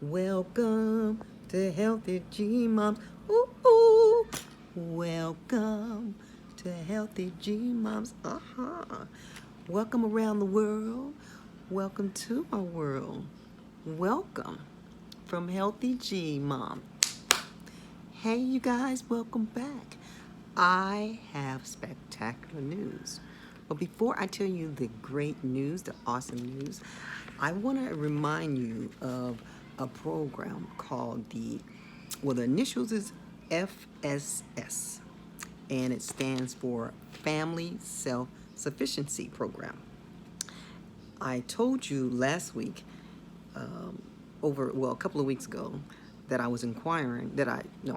Welcome to Healthy G Moms. Ooh, ooh. Welcome to Healthy G Moms. Welcome around the world. Welcome to our world. Welcome from Healthy G Mom. Hey, you guys, welcome back. I have spectacular news. But before I tell you the great news, the awesome news, I want to remind you of a program called the initials is FSS, and it stands for Family Self-Sufficiency Program. I told you last week, a couple of weeks ago, that I was inquiring,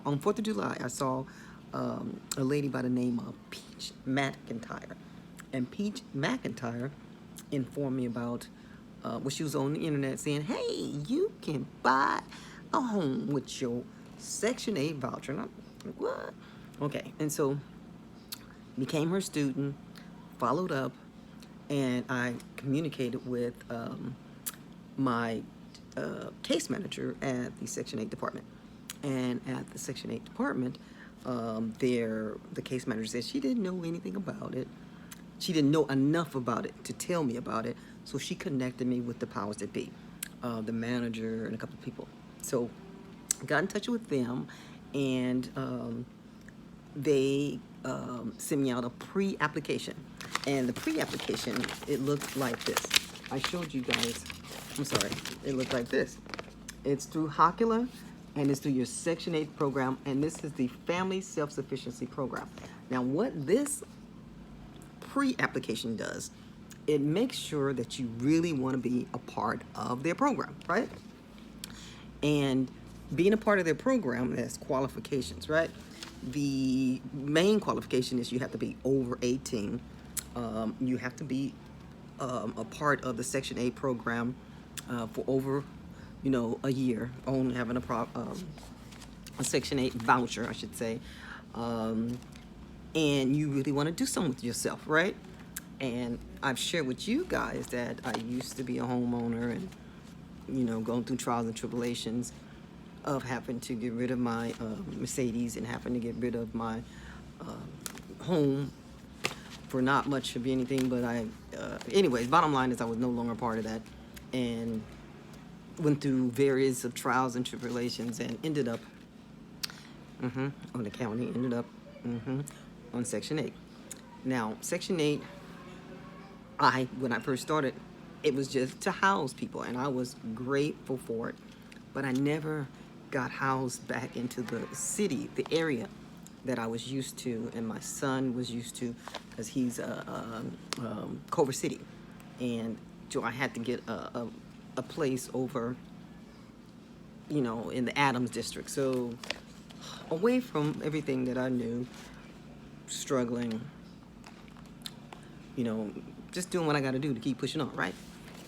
on 4th of July, I saw a lady by the name of Peach McIntyre. And Peach McIntyre informed me about she was on the internet saying, hey, you can buy a home with your Section 8 voucher. And I'm like, what? Okay, and so became her student, followed up, and I communicated with my case manager at the Section 8 department. And at the Section 8 department, the case manager said she didn't know anything about it. She didn't know enough about it to tell me about it, so she connected me with the powers that be, the manager and a couple of people. So got in touch with them, and they sent me out a pre-application. And the pre-application, it looked like this. I showed you guys, it looked like this. It's through Hocula, and it's through your Section 8 program, and this is the Family Self-Sufficiency Program. Now, what this pre-application does, it makes sure that you really want to be a part of their program, right? And being a part of their program has qualifications, right? The main qualification is you have to be over 18. You have to be a part of the Section 8 program for over, a year, only having a Section 8 voucher, I should say. And you really want to do something with yourself, right? And I've shared with you guys that I used to be a homeowner and, going through trials and tribulations of having to get rid of my Mercedes and having to get rid of my home for not much of anything. But anyways, bottom line is I was no longer a part of that, and went through various of trials and tribulations and ended up on the county, on Section 8. Now, Section 8, when I first started, it was just to house people, and I was grateful for it, but I never got housed back into the city, the area that I was used to, and my son was used to, because he's Culver City, and so I had to get a place over, in the Adams district, so away from everything that I knew, struggling, just doing what I got to do to keep pushing on, right?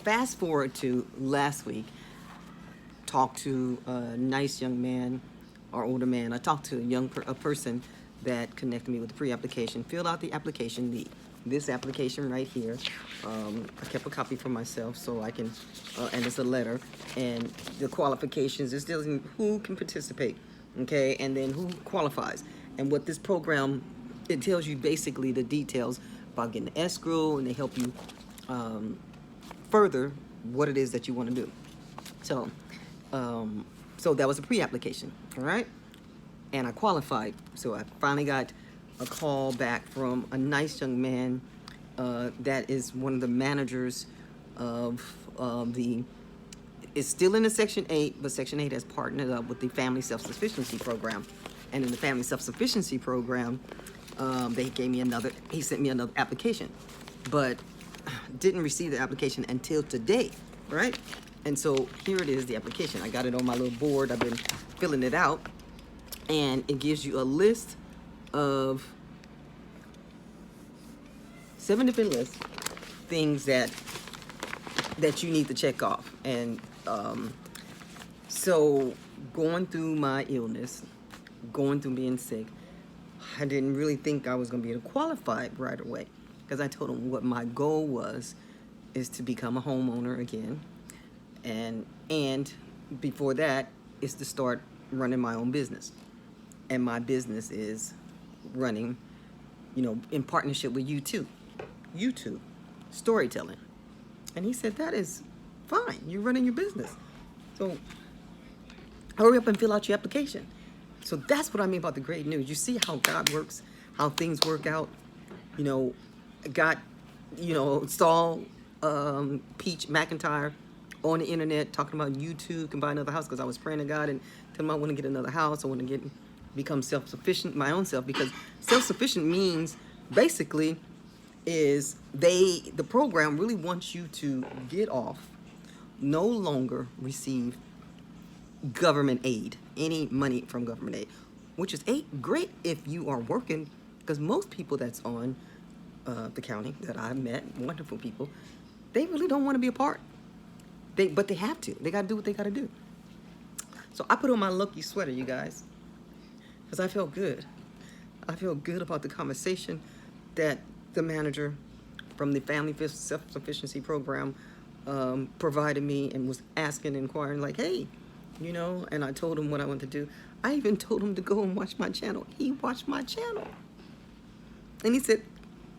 Fast forward to last week, talked to a nice young man or older man. I talked to a person that connected me with the pre-application, filled out the application, this application right here. I kept a copy for myself so I can, and it's a letter, and the qualifications, it tells me who can participate, okay, and then who qualifies. And what this program, it tells you basically the details about getting the escrow, and they help you further what it is that you want to do. So, so that was a pre-application, all right? And I qualified. So I finally got a call back from a nice young man that is one of the managers of it's still in the Section 8, but Section 8 has partnered up with the Family Self-Sufficiency Program. And in the Family Self-Sufficiency Program, he sent me another application, but didn't receive the application until today, right? And so here it is, the application. I got it on my little board. I've been filling it out, and it gives you a list of 7 different lists, things that you need to check off. And so going through my illness, going through being sick, I didn't really think I was going to be able to qualify right away, because I told him what my goal is to become a homeowner again, and before that is to start running my own business. And my business is running, in partnership with YouTube, storytelling. And he said, that is fine. You're running your business. So hurry up and fill out your application. So that's what I mean about the great news. You see how God works, how things work out. Got, saw Peach McIntyre on the internet talking about YouTube can buy another house, because I was praying to God and telling him I want to get another house. I want to become self-sufficient, my own self, because self-sufficient means basically is the program really wants you to get off, no longer receive government aid, any money from government aid, which is great if you are working, because most people that's on the county that I've met, wonderful people, they really don't want to be a part. But they have to. They got to do what they got to do. So I put on my lucky sweater, you guys, because I felt good. I feel good about the conversation that the manager from the Family Self-Sufficiency Program provided me, and was asking, inquiring, like, hey, and I told him what I wanted to do. I even told him to go and watch my channel. He watched my channel. And he said,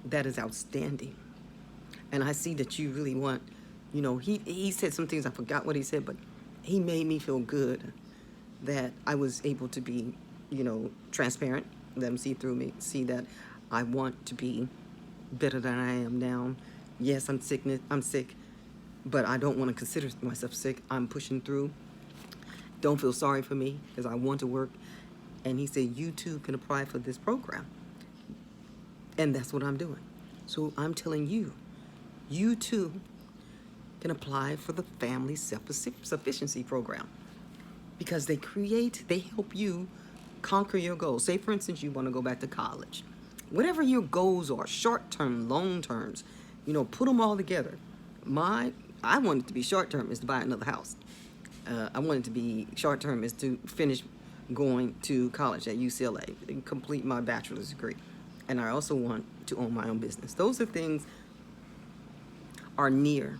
that is outstanding. And I see that you really want, he said some things, I forgot what he said, but he made me feel good that I was able to be, transparent, let him see through me, see that I want to be better than I am now. Yes, I'm sick, but I don't want to consider myself sick. I'm pushing through. Don't feel sorry for me, because I want to work. And he said, you too can apply for this program. And that's what I'm doing. So I'm telling you, you too can apply for the Family Self-Sufficiency Program, because they help you conquer your goals. Say, for instance, you want to go back to college. Whatever your goals are, short-term, long-terms, put them all together. I want it to be short-term is to buy another house. I want it to be short-term is to finish going to college at UCLA and complete my bachelor's degree. And I also want to own my own business. Those are things are near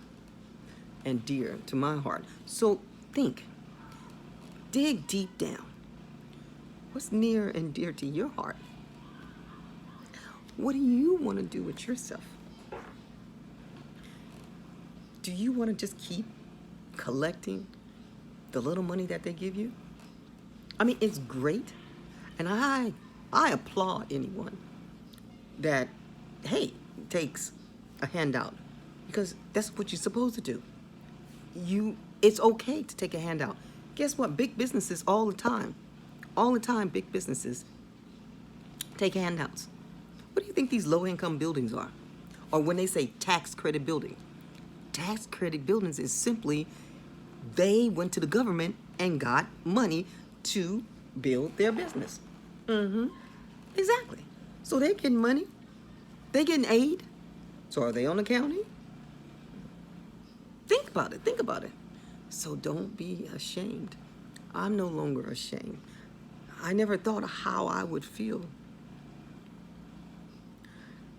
and dear to my heart. So dig deep down. What's near and dear to your heart? What do you want to do with yourself? Do you want to just keep collecting the little money that they give you? I mean, it's great. And I applaud anyone that, hey, takes a handout, because that's what you're supposed to do. It's okay to take a handout. Guess what? Big businesses all the time, big businesses take handouts. What do you think these low-income buildings are? Or when they say tax credit building, tax credit buildings is simply they went to the government and got money to build their business. Exactly. So they're getting money. They're getting aid. So are they on the county? Think about it. So don't be ashamed. I'm no longer ashamed. I never thought of how I would feel.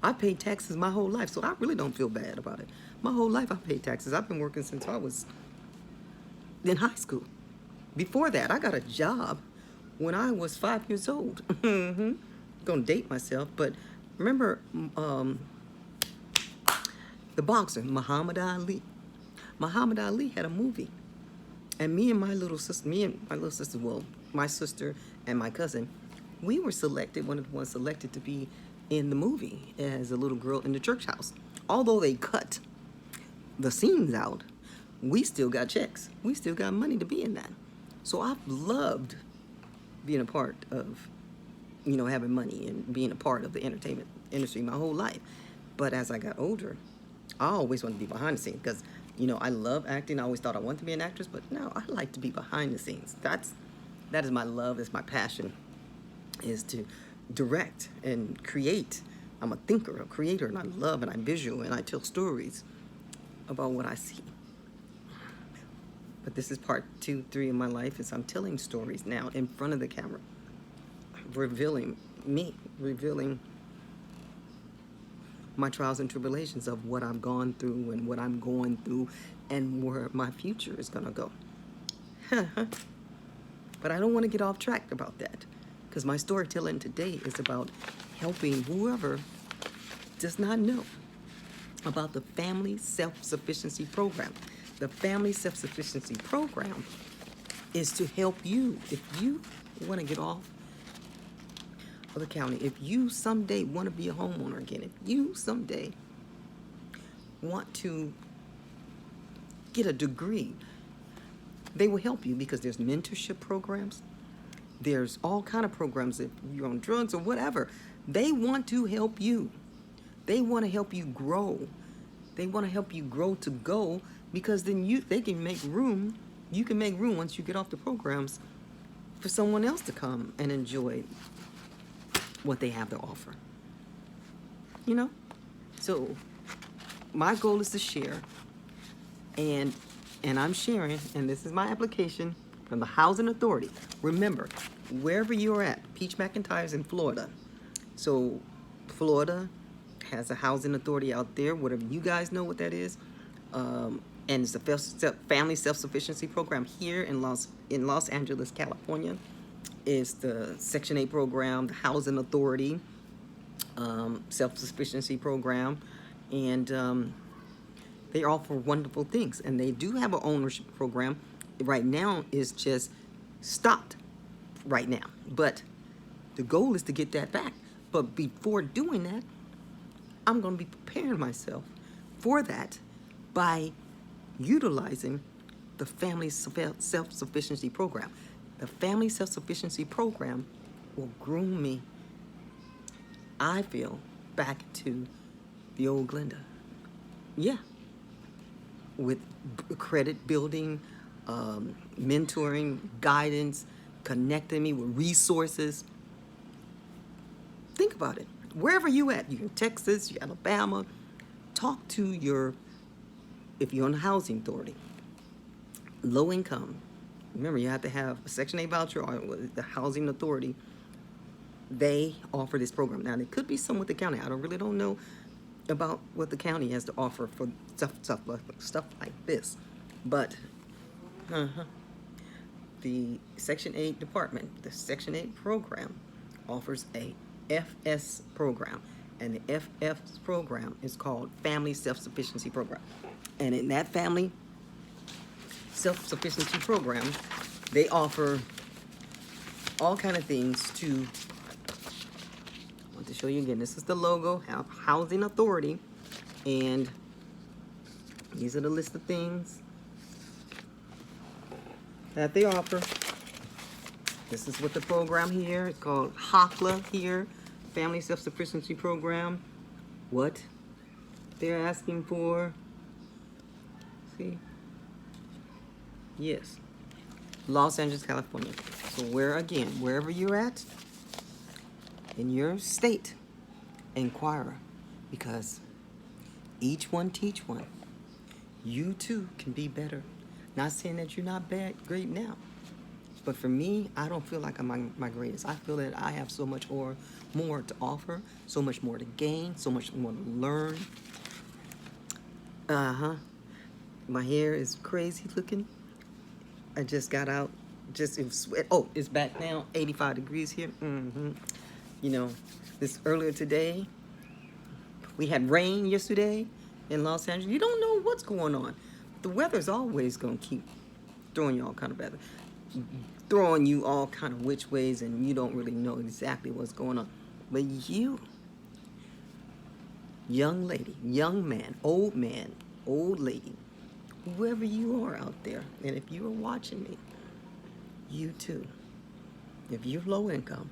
I paid taxes my whole life, so I really don't feel bad about it. My whole life I paid taxes. I've been working since I was in high school. Before that, I got a job when I was 5 years old. Gonna date myself, but remember the boxer, Muhammad Ali. Muhammad Ali had a movie. And me and my little sister, my sister and my cousin, we were selected, one of the ones selected to be in the movie as a little girl in the church house. Although they cut the scenes out, we still got checks. We still got money to be in that. So I've loved being a part of, having money and being a part of the entertainment industry my whole life. But as I got older, I always wanted to be behind the scenes, because, I love acting. I always thought I wanted to be an actress, but no, I like to be behind the scenes. That is my love, it's my passion, is to direct and create. I'm a thinker, a creator, and I love and I'm visual and I tell stories about what I see. But this is part 2, 3 of my life, is I'm telling stories now in front of the camera, revealing me, revealing my trials and tribulations of what I've gone through and what I'm going through and where my future is going to go. But I don't want to get off track about that, because my storytelling today is about helping whoever does not know about the Family Self-Sufficiency Program. The Family Self-Sufficiency Program is to help you if you want to get off of the county, if you someday want to be a homeowner again, if you someday want to get a degree. They will help you, because there's mentorship programs. There's all kind of programs if you're on drugs or whatever. They want to help you. They want to help you grow. They want to help you grow to go, because then they can make room. You can make room once you get off the programs for someone else to come and enjoy what they have to offer. You know? So my goal is to share, and I'm sharing, and this is my application from the Housing Authority. Remember, wherever you're at, Peach McIntyre's in Florida. So Florida has a housing authority out there, whatever you guys know what that is. And it's the Family Self-Sufficiency Program here in Los Angeles, California. Is the Section 8 program, the Housing Authority Self-Sufficiency Program. And they offer wonderful things, and they do have an ownership program. Right now is just stopped right now, but the goal is to get that back. But before doing that, I'm going to be preparing myself for that by utilizing the Family Self-Sufficiency Program. The Family Self-Sufficiency Program will groom me, I feel, back to the old Glenda. Yeah. With credit building, mentoring, guidance, connecting me with resources. Think about it. Wherever you at, you're in Texas, you're Alabama, talk to if you're on the housing authority, low income. Remember, you have to have a Section 8 voucher or the housing authority. They offer this program. Now, it could be some with the county. I really don't know about what the county has to offer for stuff like this, but the Section 8 department, the Section 8 program, offers a FS program, and the FS program is called Family Self-Sufficiency Program. And in that Family Self-Sufficiency Program, they offer all kind of things to. I want to show you again. This is the logo, Housing Authority, and these are the list of things that they offer. This is what the program here is called, HOCLA here, Family Self-Sufficiency Program. What they're asking for. See? Yes. Los Angeles, California. So wherever you're at in your state, inquire, because each one teach one. You too can be better. Not saying that you're not great now, but for me, I don't feel like I'm my greatest. I feel that I have so much more to offer, so much more to gain, so much more to learn. My hair is crazy looking. I just got out. It's back now. 85 degrees here. You know, earlier today, we had rain yesterday in Los Angeles. You don't know what's going on. The weather's always going to keep throwing you all kind of weather, throwing you all kind of which ways, and you don't really know exactly what's going on. But you, young lady, young man, old lady, whoever you are out there, and if you are watching me, you too, if you're low income,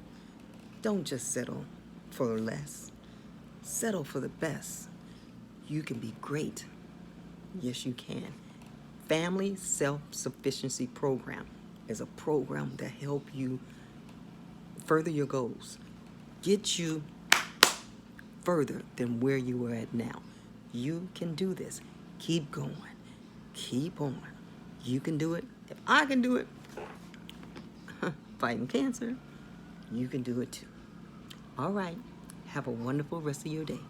don't just settle for less. Settle for the best. You can be great. Yes, you can. Family Self-Sufficiency Program is a program that help you further your goals, get you further than where you are at now. You can do this. Keep going. Keep on. You can do it. If I can do it, fighting cancer, you can do it too. All right. Have a wonderful rest of your day.